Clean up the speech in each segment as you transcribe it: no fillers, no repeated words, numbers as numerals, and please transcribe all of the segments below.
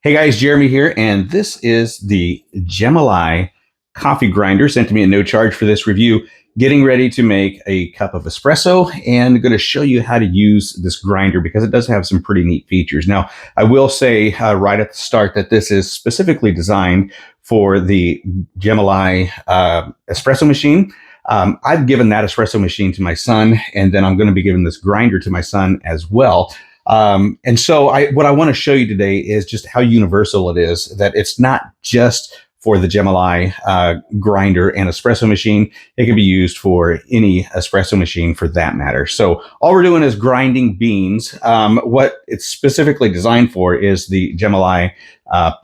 Hey guys, Jeremy here, and this is the Gemilai coffee grinder sent to me at no charge for this review. Getting ready to make a cup of espresso and going to show you how to use this grinder because it does have some pretty neat features. Now, I will say right at the start that this is specifically designed for the Gemilai espresso machine. I've given that espresso machine to my son, and then I'm going to be giving this grinder to my son as well. And so what I want to show you today is just how universal it is, that it's not just for the Gemilai grinder and espresso machine. It can be used for any espresso machine for that matter. So all we're doing is grinding beans. What it's specifically designed for is the Gemilai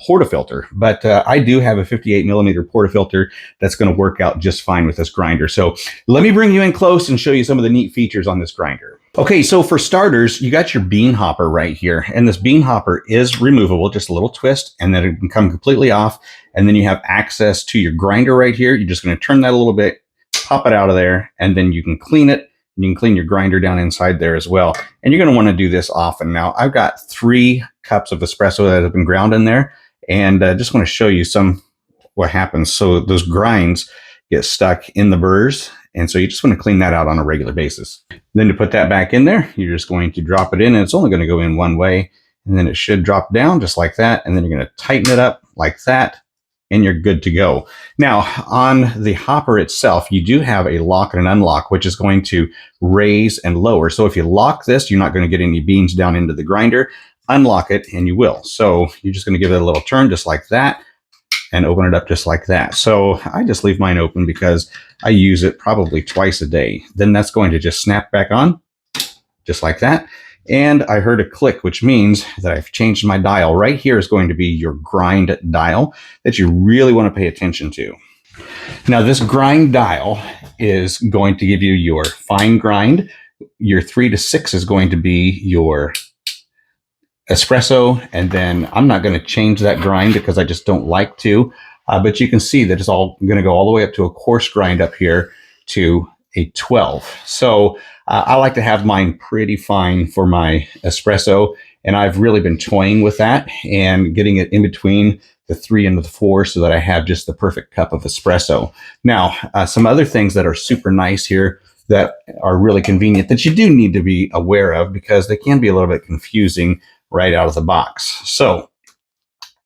portafilter, but I do have a 58 millimeter portafilter that's going to work out just fine with this grinder. So let me bring you in close and show you some of the neat features on this grinder. Okay, so for starters, you got your bean hopper right here, and this bean hopper is removable, just a little twist, and then it can come completely off, and then you have access to your grinder right here. You're just going to turn that a little bit, pop it out of there, and then you can clean it, and you can clean your grinder down inside there as well. And you're going to want to do this often. Now, I've got 3 cups of espresso that have been ground in there, and I just want to show you what happens. So those grinds get stuck in the burrs, and so you just want to clean that out on a regular basis. Then to put that back in there, you're just going to drop it in, and it's only going to go in one way, and then it should drop down just like that, and then you're going to tighten it up like that, and you're good to go. Now, on the hopper itself, you do have a lock and an unlock, which is going to raise and lower. So if you lock this, you're not going to get any beans down into the grinder. Unlock it, and you will. So you're just going to give it a little turn just like that, and open it up just like that. So I just leave mine open because I use it probably twice a day. Then that's going to just snap back on, just like that. And I heard a click, which means that I've changed my dial. Right here is going to be your grind dial that you really want to pay attention to. Now, this grind dial is going to give you your fine grind. Your 3 to 6 is going to be your espresso, and then I'm not going to change that grind because I just don't like to, but you can see that it's all going to go all the way up to a coarse grind up here to a 12. So I like to have mine pretty fine for my espresso, and I've really been toying with that and getting it in between the 3 and the 4 so that I have just the perfect cup of espresso. Now, some other things that are super nice here that are really convenient that you do need to be aware of because they can be a little bit confusing right out of the box. So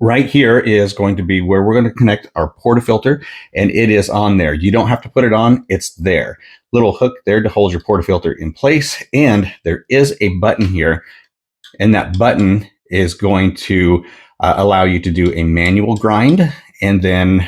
right here is going to be where we're going to connect our portafilter, and it is on there. You don't have to put it on, it's there. Little hook there to hold your portafilter in place, and there is a button here, and that button is going to allow you to do a manual grind, and then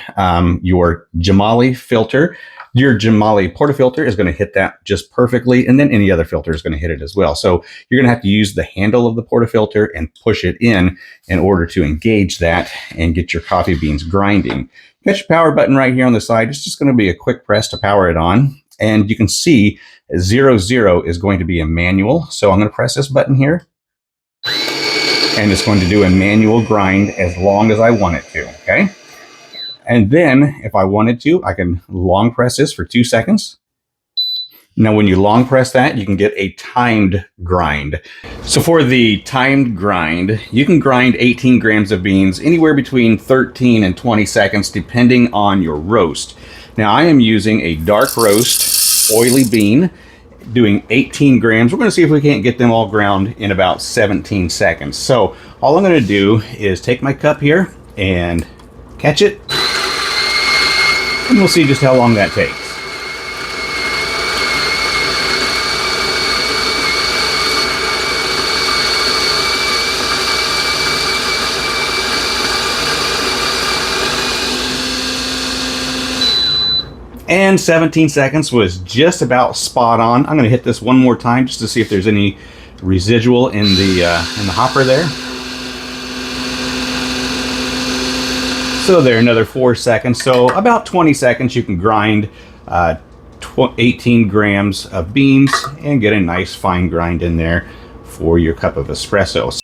your Gemilai filter. Your Gemilai portafilter is going to hit that just perfectly, and then any other filter is going to hit it as well. So you're going to have to use the handle of the portafilter and push it in order to engage that and get your coffee beans grinding. You got your power button right here on the side. It's just going to be a quick press to power it on. And you can see 00 is going to be a manual. So I'm going to press this button here, and it's going to do a manual grind as long as I want it to, okay? And then if I wanted to, I can long press this for 2 seconds. Now, when you long press that, you can get a timed grind. So for the timed grind, you can grind 18 grams of beans anywhere between 13 and 20 seconds, depending on your roast. Now, I am using a dark roast, oily bean, doing 18 grams. We're going to see if we can't get them all ground in about 17 seconds. So all I'm going to do is take my cup here and catch it, and we'll see just how long that takes. And 17 seconds was just about spot on. I'm going to hit this one more time just to see if there's any residual in the hopper there. So there, another 4 seconds. So about 20 seconds, you can grind 18 grams of beans and get a nice fine grind in there for your cup of espresso.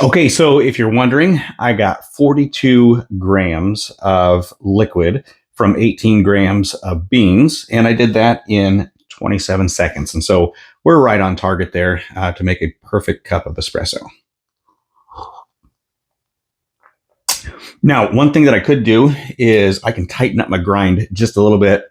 Okay, so if you're wondering, I got 42 grams of liquid from 18 grams of beans, and I did that in 27 seconds. And so we're right on target there to make a perfect cup of espresso. Now, one thing that I could do is I can tighten up my grind just a little bit,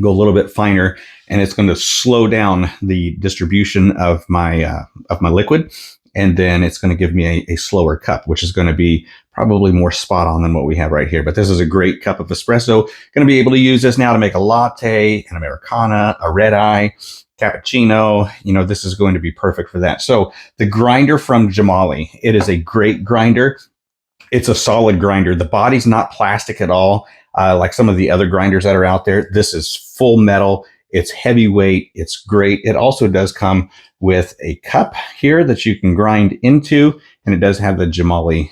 go a little bit finer, and it's going to slow down the distribution of my liquid, and then it's going to give me a slower cup, which is going to be probably more spot on than what we have right here. But this is a great cup of espresso. Going to be able to use this now to make a latte, an Americana, a red eye, cappuccino. You know, this is going to be perfect for that. So the grinder from Gemilai, it is a great grinder. It's a solid grinder. The body's not plastic at all, like some of the other grinders that are out there. This is full metal. It's heavyweight. It's great. It also does come with a cup here that you can grind into, and it does have the Gemilai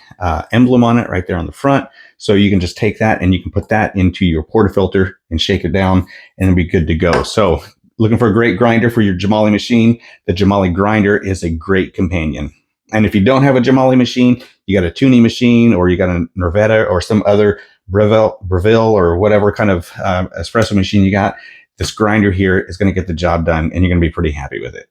emblem on it right there on the front. So you can just take that and you can put that into your portafilter and shake it down, and it'll be good to go. So looking for a great grinder for your Gemilai machine, the Gemilai grinder is a great companion. And if you don't have a Gemilai machine, you got a tuning machine, or you got a Norvetta or some other Breville or whatever kind of espresso machine you got, this grinder here is going to get the job done, and you're going to be pretty happy with it.